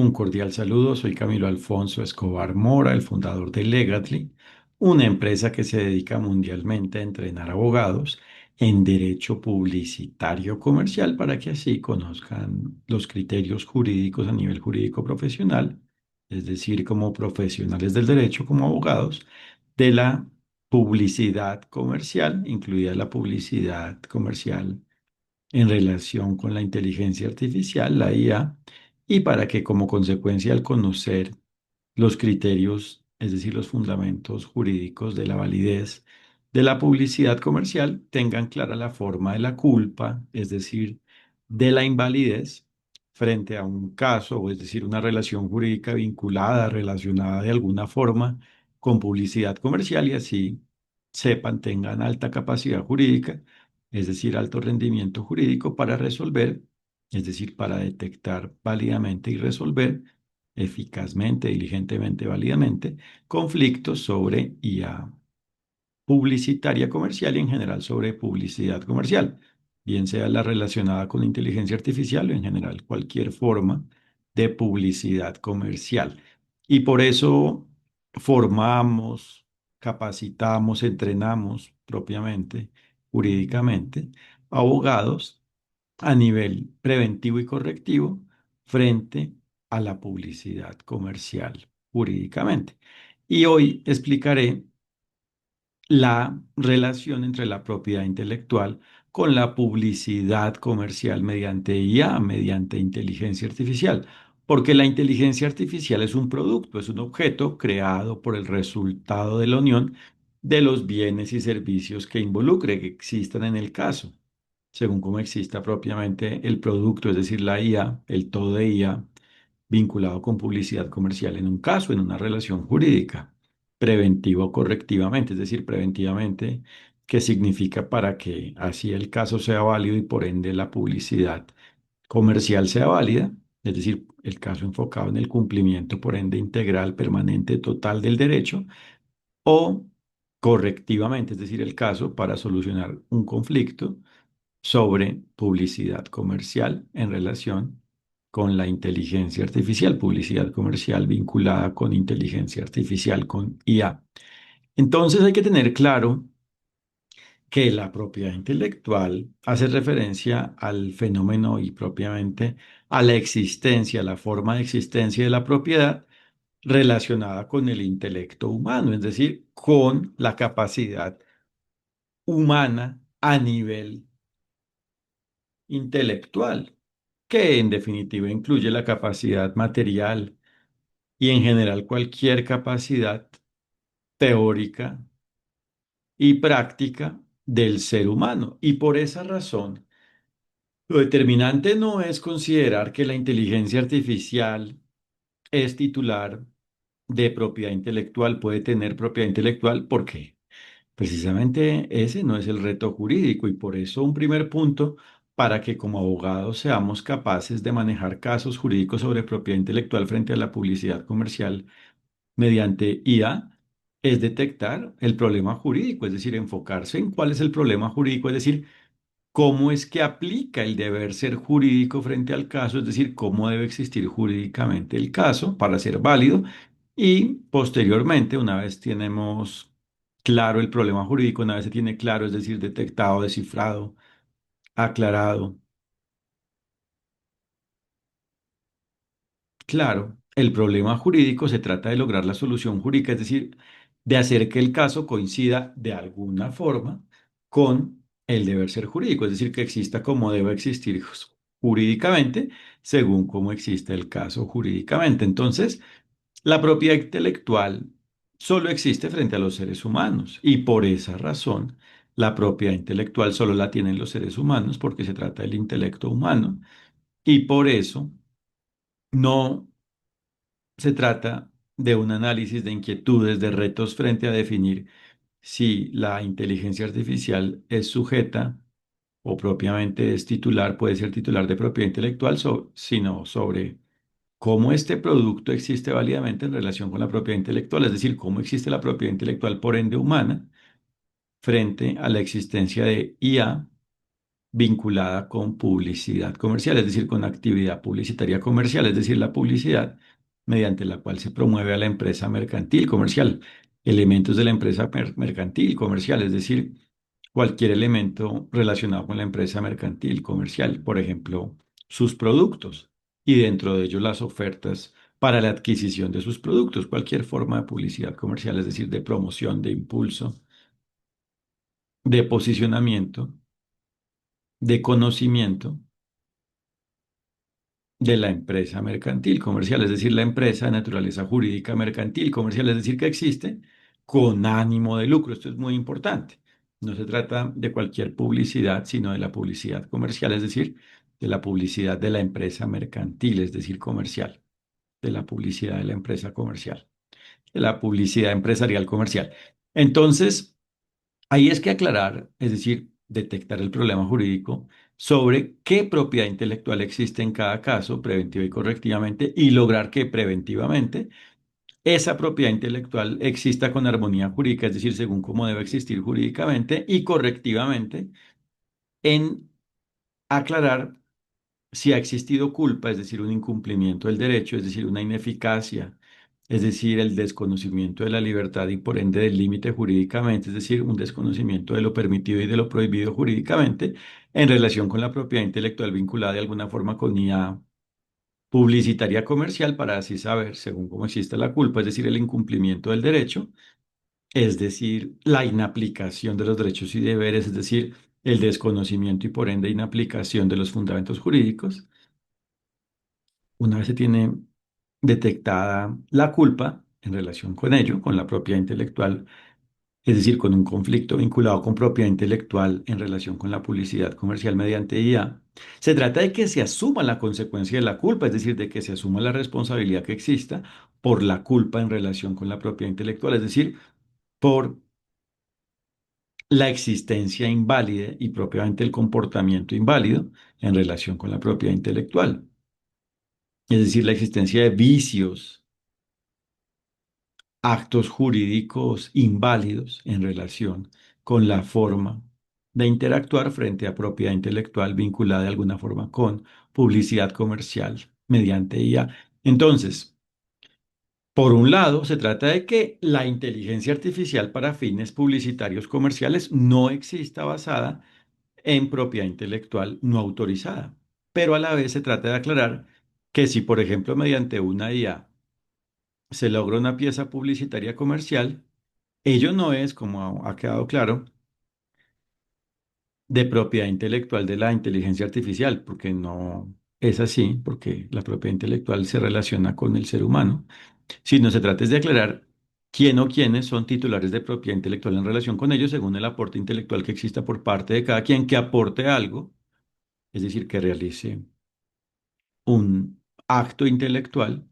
Un cordial saludo, soy Camilo Alfonso Escobar Mora, el fundador de Legatly, una empresa que se dedica mundialmente a entrenar abogados en derecho publicitario comercial para que así conozcan los criterios jurídicos a nivel jurídico profesional, es decir, como profesionales del derecho, como abogados, de la publicidad comercial, incluida la publicidad comercial en relación con la inteligencia artificial, la IA, y para que como consecuencia al conocer los criterios, es decir, los fundamentos jurídicos de la validez de la publicidad comercial, tengan clara la forma de la culpa, es decir, de la invalidez frente a un caso, o es decir, una relación jurídica vinculada, relacionada de alguna forma con publicidad comercial y así sepan, tengan alta capacidad jurídica, es decir, alto rendimiento jurídico para resolver, es decir, para detectar válidamente y resolver eficazmente, diligentemente, válidamente, conflictos sobre IA publicitaria comercial y en general sobre publicidad comercial, bien sea la relacionada con inteligencia artificial o en general cualquier forma de publicidad comercial. Y por eso formamos, capacitamos, entrenamos propiamente, jurídicamente, abogados a nivel preventivo y correctivo frente a la publicidad comercial jurídicamente. Y hoy explicaré la relación entre la propiedad intelectual con la publicidad comercial mediante IA, mediante inteligencia artificial, porque la inteligencia artificial es un producto, es un objeto creado por el resultado de la unión de los bienes y servicios que involucre, que existan en el caso, según como exista propiamente el producto, es decir, la IA, el todo de IA vinculado con publicidad comercial en un caso, en una relación jurídica, preventivo o correctivamente, es decir, preventivamente, que significa para que así el caso sea válido y por ende la publicidad comercial sea válida, es decir, el caso enfocado en el cumplimiento por ende integral, permanente, total del derecho, o correctivamente, es decir, el caso para solucionar un conflicto sobre publicidad comercial en relación con la inteligencia artificial, publicidad comercial vinculada con inteligencia artificial, con IA. Entonces hay que tener claro que la propiedad intelectual hace referencia al fenómeno y propiamente a la existencia, la forma de existencia de la propiedad relacionada con el intelecto humano, es decir, con la capacidad humana a nivel intelectual, que en definitiva incluye la capacidad material y en general cualquier capacidad teórica y práctica del ser humano. Y por esa razón, lo determinante no es considerar que la inteligencia artificial es titular de propiedad intelectual, puede tener propiedad intelectual, porque precisamente ese no es el reto jurídico y por eso un primer punto para que como abogados seamos capaces de manejar casos jurídicos sobre propiedad intelectual frente a la publicidad comercial mediante IA es detectar el problema jurídico, es decir, enfocarse en cuál es el problema jurídico, es decir, cómo es que aplica el deber ser jurídico frente al caso, es decir, cómo debe existir jurídicamente el caso para ser válido y posteriormente, una vez tenemos claro el problema jurídico, una vez se tiene claro, es decir, detectado, descifrado, aclarado, claro, el problema jurídico se trata de lograr la solución jurídica, es decir, de hacer que el caso coincida de alguna forma con el deber ser jurídico, es decir, que exista como debe existir jurídicamente, según cómo existe el caso jurídicamente. Entonces, la propiedad intelectual solo existe frente a los seres humanos y por esa razón la propiedad intelectual solo la tienen los seres humanos porque se trata del intelecto humano y por eso no se trata de un análisis de inquietudes, de retos frente a definir si la inteligencia artificial es sujeta o propiamente es titular, puede ser titular de propiedad intelectual, sino sobre cómo este producto existe válidamente en relación con la propiedad intelectual, es decir, cómo existe la propiedad intelectual por ende humana frente a la existencia de IA vinculada con publicidad comercial, es decir, con actividad publicitaria comercial, es decir, la publicidad mediante la cual se promueve a la empresa mercantil comercial, elementos de la empresa mercantil comercial, es decir, cualquier elemento relacionado con la empresa mercantil comercial, por ejemplo, sus productos y dentro de ellos las ofertas para la adquisición de sus productos, cualquier forma de publicidad comercial, es decir, de promoción, de impulso, de posicionamiento, de conocimiento de la empresa mercantil comercial, es decir, la empresa de naturaleza jurídica mercantil comercial, es decir, que existe con ánimo de lucro. Esto es muy importante. No se trata de cualquier publicidad, sino de la publicidad comercial, es decir, de la publicidad de la empresa mercantil, es decir, comercial, de la publicidad de la empresa comercial, de la publicidad empresarial comercial. Entonces, ahí es que aclarar, es decir, detectar el problema jurídico sobre qué propiedad intelectual existe en cada caso, preventiva y correctivamente, y lograr que preventivamente esa propiedad intelectual exista con armonía jurídica, es decir, según cómo debe existir jurídicamente, y correctivamente en aclarar si ha existido culpa, es decir, un incumplimiento del derecho, es decir, una ineficacia, es decir, el desconocimiento de la libertad y por ende del límite jurídicamente, es decir, un desconocimiento de lo permitido y de lo prohibido jurídicamente en relación con la propiedad intelectual vinculada de alguna forma con IA publicitaria comercial para así saber, según cómo existe la culpa, es decir, el incumplimiento del derecho, es decir, la inaplicación de los derechos y deberes, es decir, el desconocimiento y por ende inaplicación de los fundamentos jurídicos. Una vez se tiene detectada la culpa en relación con ello, con la propiedad intelectual, es decir, con un conflicto vinculado con propiedad intelectual en relación con la publicidad comercial mediante IA, se trata de que se asuma la consecuencia de la culpa, es decir, de que se asuma la responsabilidad que exista por la culpa en relación con la propiedad intelectual, es decir, por la existencia inválida y propiamente el comportamiento inválido en relación con la propiedad intelectual, es decir, la existencia de vicios, actos jurídicos inválidos en relación con la forma de interactuar frente a propiedad intelectual vinculada de alguna forma con publicidad comercial mediante IA. Entonces, por un lado, se trata de que la inteligencia artificial para fines publicitarios comerciales no exista basada en propiedad intelectual no autorizada, pero a la vez se trata de aclarar que si, por ejemplo, mediante una IA se logra una pieza publicitaria comercial, ello no es, como ha quedado claro, de propiedad intelectual de la inteligencia artificial, porque no es así, porque la propiedad intelectual se relaciona con el ser humano, sino se trata es de aclarar quién o quiénes son titulares de propiedad intelectual en relación con ellos, según el aporte intelectual que exista por parte de cada quien que aporte algo, es decir, que realice un acto intelectual,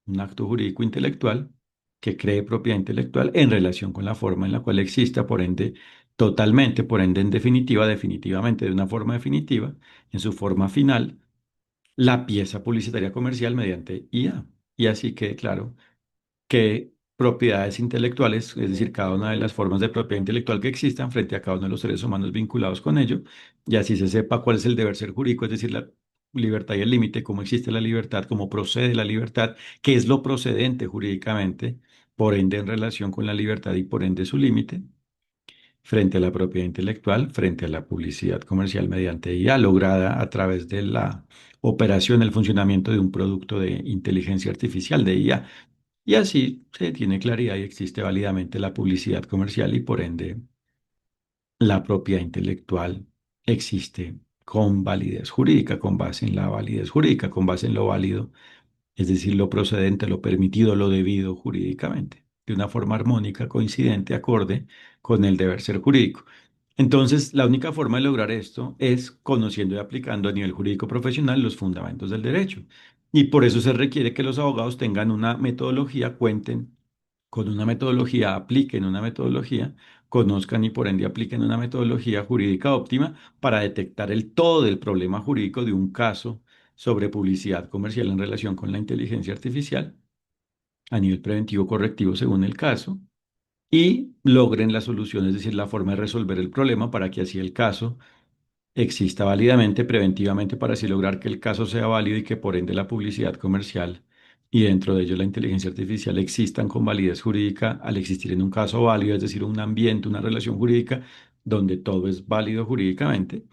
un acto jurídico intelectual que cree propiedad intelectual en relación con la forma en la cual exista, por ende, totalmente, por ende, en definitiva, definitivamente, de una forma definitiva, en su forma final, la pieza publicitaria comercial mediante IA. Y así que, claro, que propiedades intelectuales, es decir, cada una de las formas de propiedad intelectual que existan frente a cada uno de los seres humanos vinculados con ello, y así se sepa cuál es el deber ser jurídico, es decir, la libertad y el límite, cómo existe la libertad, cómo procede la libertad, qué es lo procedente jurídicamente, por ende en relación con la libertad y por ende su límite, frente a la propiedad intelectual, frente a la publicidad comercial mediante IA, lograda a través de la operación, el funcionamiento de un producto de inteligencia artificial de IA. Y así se tiene claridad y existe válidamente la publicidad comercial y por ende la propiedad intelectual existe con validez jurídica, con base en la validez jurídica, con base en lo válido, es decir, lo procedente, lo permitido, lo debido jurídicamente, de una forma armónica, coincidente, acorde con el deber ser jurídico. Entonces, la única forma de lograr esto es conociendo y aplicando a nivel jurídico profesional los fundamentos del derecho. Y por eso se requiere que los abogados tengan una metodología, cuenten con una metodología, apliquen una metodología, conozcan y por ende apliquen una metodología jurídica óptima para detectar el todo del problema jurídico de un caso sobre publicidad comercial en relación con la inteligencia artificial a nivel preventivo correctivo según el caso y logren la solución, es decir, la forma de resolver el problema para que así el caso exista válidamente, preventivamente, para así lograr que el caso sea válido y que por ende la publicidad comercial y dentro de ello la inteligencia artificial existan con validez jurídica al existir en un caso válido, es decir, un ambiente, una relación jurídica donde todo es válido jurídicamente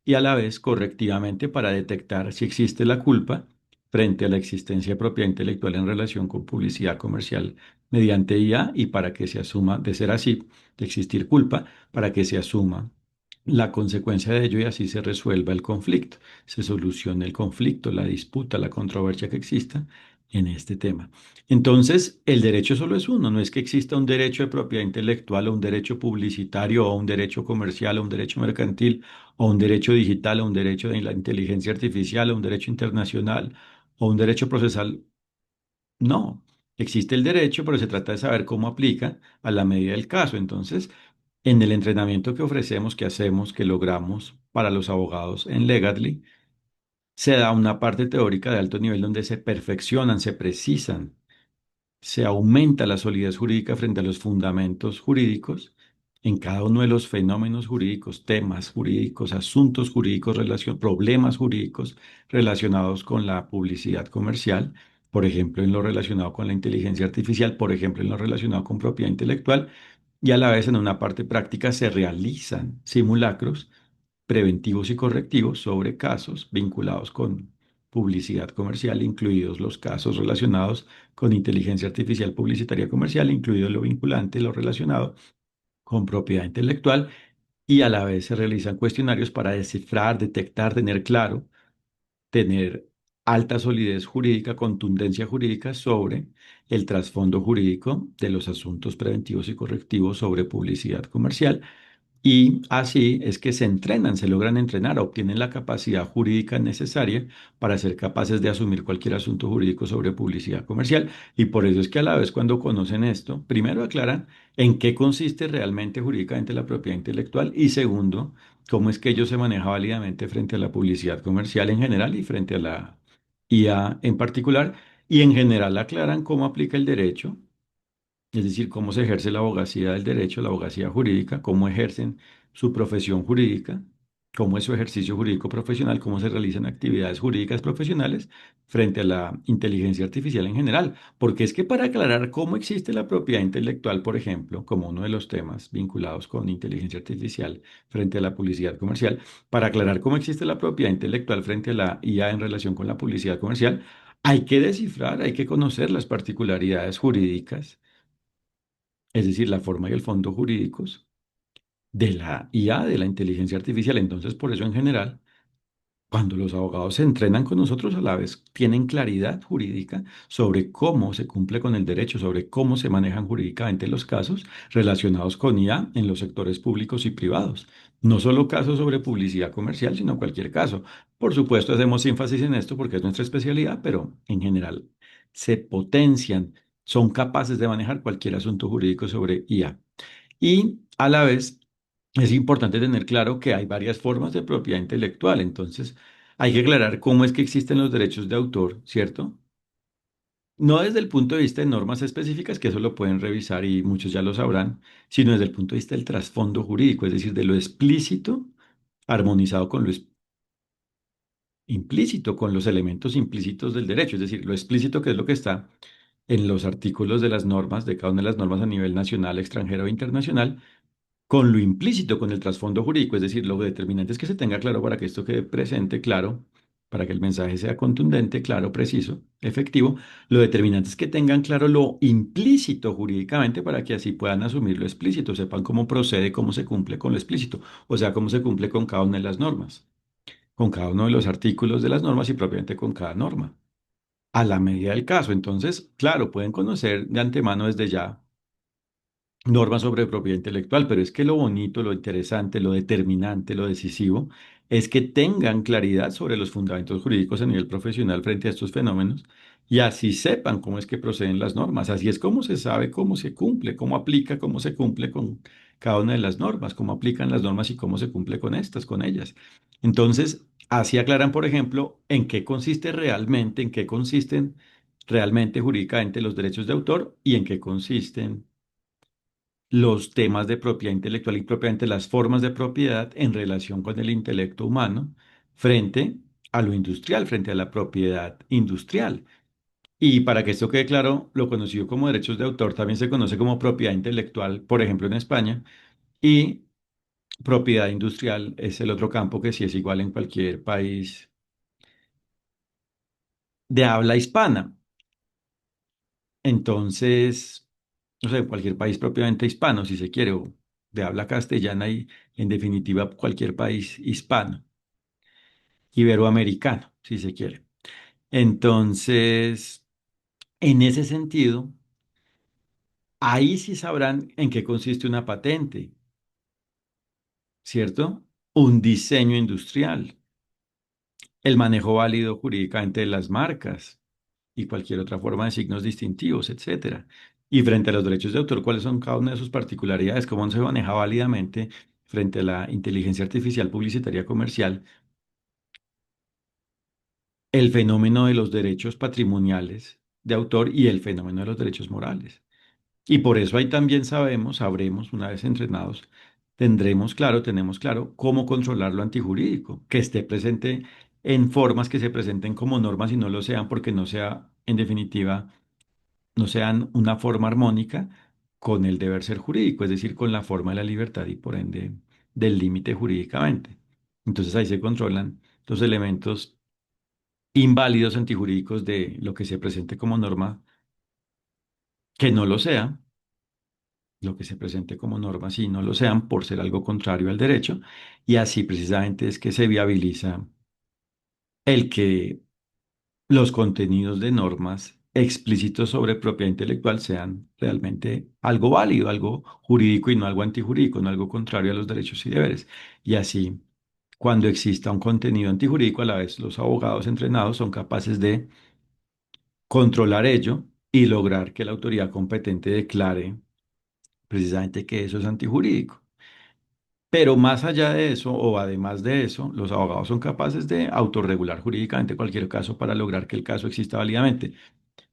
y a la vez correctivamente para detectar si existe la culpa frente a la existencia de propiedad intelectual en relación con publicidad comercial mediante IA y para que se asuma, de ser así, de existir culpa, para que se asuma la consecuencia de ello y así se resuelva el conflicto, se solucione el conflicto, la disputa, la controversia que exista en este tema. Entonces, el derecho solo es uno, no es que exista un derecho de propiedad intelectual o un derecho publicitario o un derecho comercial o un derecho mercantil o un derecho digital o un derecho de la inteligencia artificial o un derecho internacional o un derecho procesal. No, existe el derecho, pero se trata de saber cómo aplica a la medida del caso. Entonces, en el entrenamiento que ofrecemos, que hacemos, que logramos para los abogados en Legatly, se da una parte teórica de alto nivel donde se perfeccionan, se precisan, se aumenta la solidez jurídica frente a los fundamentos jurídicos en cada uno de los fenómenos jurídicos, temas jurídicos, asuntos jurídicos, problemas jurídicos relacionados con la publicidad comercial, por ejemplo, en lo relacionado con la inteligencia artificial, por ejemplo, en lo relacionado con propiedad intelectual, y a la vez en una parte práctica se realizan simulacros preventivos y correctivos sobre casos vinculados con publicidad comercial, incluidos los casos relacionados con inteligencia artificial publicitaria comercial, incluido lo vinculante, lo relacionado con propiedad intelectual, y a la vez se realizan cuestionarios para descifrar, detectar, tener claro, tener alta solidez jurídica, contundencia jurídica sobre el trasfondo jurídico de los asuntos preventivos y correctivos sobre publicidad comercial y así es que se entrenan, se logran entrenar, obtienen la capacidad jurídica necesaria para ser capaces de asumir cualquier asunto jurídico sobre publicidad comercial. Y por eso es que a la vez cuando conocen esto, primero aclaran en qué consiste realmente jurídicamente la propiedad intelectual y segundo, cómo es que ello se maneja válidamente frente a la publicidad comercial en general y frente a la IA en particular. Y en general aclaran cómo aplica el derecho, es decir, cómo se ejerce la abogacía del derecho, la abogacía jurídica, cómo ejercen su profesión jurídica, cómo es su ejercicio jurídico profesional, cómo se realizan actividades jurídicas profesionales frente a la inteligencia artificial en general. Porque es que para aclarar cómo existe la propiedad intelectual, por ejemplo, como uno de los temas vinculados con inteligencia artificial frente a la publicidad comercial, para aclarar cómo existe la propiedad intelectual frente a la IA en relación con la publicidad comercial, hay que descifrar, hay que conocer las particularidades jurídicas, es decir, la forma y el fondo jurídicos de la IA, de la inteligencia artificial. Entonces, por eso en general, cuando los abogados se entrenan con nosotros, a la vez tienen claridad jurídica sobre cómo se cumple con el derecho, sobre cómo se manejan jurídicamente los casos relacionados con IA en los sectores públicos y privados. No solo casos sobre publicidad comercial, sino cualquier caso. Por supuesto, hacemos énfasis en esto porque es nuestra especialidad, pero en general se potencian, son capaces de manejar cualquier asunto jurídico sobre IA. Y a la vez es importante tener claro que hay varias formas de propiedad intelectual. Entonces, hay que aclarar cómo es que existen los derechos de autor, ¿cierto? No desde el punto de vista de normas específicas, que eso lo pueden revisar y muchos ya lo sabrán, sino desde el punto de vista del trasfondo jurídico, es decir, de lo explícito armonizado con lo implícito, con los elementos implícitos del derecho, es decir, lo explícito que es lo que está en los artículos de las normas, de cada una de las normas a nivel nacional, extranjero e internacional, con lo implícito, con el trasfondo jurídico, es decir, lo determinante es que se tenga claro para que esto quede presente, claro, para que el mensaje sea contundente, claro, preciso, efectivo. Lo determinante es que tengan claro lo implícito jurídicamente para que así puedan asumir lo explícito, sepan cómo procede, cómo se cumple con lo explícito, o sea, cómo se cumple con cada una de las normas, con cada uno de los artículos de las normas y propiamente con cada norma, a la medida del caso. Entonces, claro, pueden conocer de antemano desde ya normas sobre propiedad intelectual, pero es que lo bonito, lo interesante, lo determinante, lo decisivo, es que tengan claridad sobre los fundamentos jurídicos a nivel profesional frente a estos fenómenos y así sepan cómo es que proceden las normas. Así es como se sabe cómo se cumple, cómo aplica, cómo se cumple con cada una de las normas, cómo aplican las normas y cómo se cumple con estas, con ellas. Entonces, así aclaran, por ejemplo, en qué consiste realmente, en qué consisten realmente jurídicamente los derechos de autor y en qué consisten los temas de propiedad intelectual y propiamente las formas de propiedad en relación con el intelecto humano frente a lo industrial, frente a la propiedad industrial. Y para que esto quede claro, lo conocido como derechos de autor también se conoce como propiedad intelectual, por ejemplo, en España, y propiedad industrial es el otro campo que sí es igual en cualquier país de habla hispana. Entonces, no sé, cualquier país propiamente hispano, si se quiere, o de habla castellana y en definitiva cualquier país hispano, iberoamericano, si se quiere. Entonces, en ese sentido, ahí sí sabrán en qué consiste una patente, ¿cierto? Un diseño industrial, el manejo válido jurídicamente de las marcas y cualquier otra forma de signos distintivos, etcétera. Y frente a los derechos de autor, ¿cuáles son cada una de sus particularidades? ¿Cómo se maneja válidamente frente a la inteligencia artificial publicitaria comercial el fenómeno de los derechos patrimoniales de autor y el fenómeno de los derechos morales? Y por eso ahí también sabemos, sabremos, una vez entrenados, tendremos claro, tenemos claro cómo controlar lo antijurídico, que esté presente en formas que se presenten como normas y no lo sean porque no sea, en definitiva, no sean una forma armónica con el deber ser jurídico, es decir, con la forma de la libertad y por ende del límite jurídicamente. Entonces ahí se controlan los elementos inválidos antijurídicos de lo que se presente como norma, que no lo sea, lo que se presente como norma, si no lo sean, por ser algo contrario al derecho, y así precisamente es que se viabiliza el que los contenidos de normas explícitos sobre propiedad intelectual sean realmente algo válido, algo jurídico y no algo antijurídico, no algo contrario a los derechos y deberes. Y así, cuando exista un contenido antijurídico, a la vez los abogados entrenados son capaces de controlar ello y lograr que la autoridad competente declare precisamente que eso es antijurídico. Pero más allá de eso, o además de eso, los abogados son capaces de autorregular jurídicamente cualquier caso para lograr que el caso exista válidamente.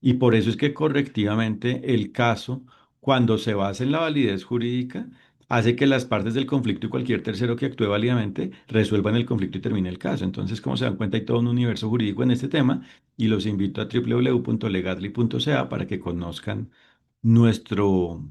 Y por eso es que correctivamente el caso, cuando se basa en la validez jurídica, hace que las partes del conflicto y cualquier tercero que actúe válidamente resuelvan el conflicto y termine el caso. Entonces, como se dan cuenta, hay todo un universo jurídico en este tema y los invito a www.legatly.ca para que conozcan nuestro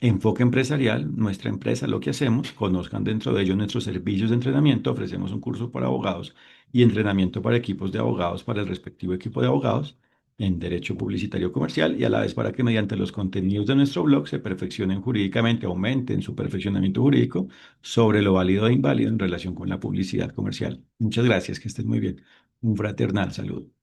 enfoque empresarial, nuestra empresa, lo que hacemos, conozcan dentro de ello nuestros servicios de entrenamiento, ofrecemos un curso para abogados y entrenamiento para equipos de abogados, para el respectivo equipo de abogados en Derecho Publicitario Comercial y a la vez para que mediante los contenidos de nuestro blog se perfeccionen jurídicamente, aumenten su perfeccionamiento jurídico sobre lo válido e inválido en relación con la publicidad comercial. Muchas gracias, que estén muy bien. Un fraternal saludo.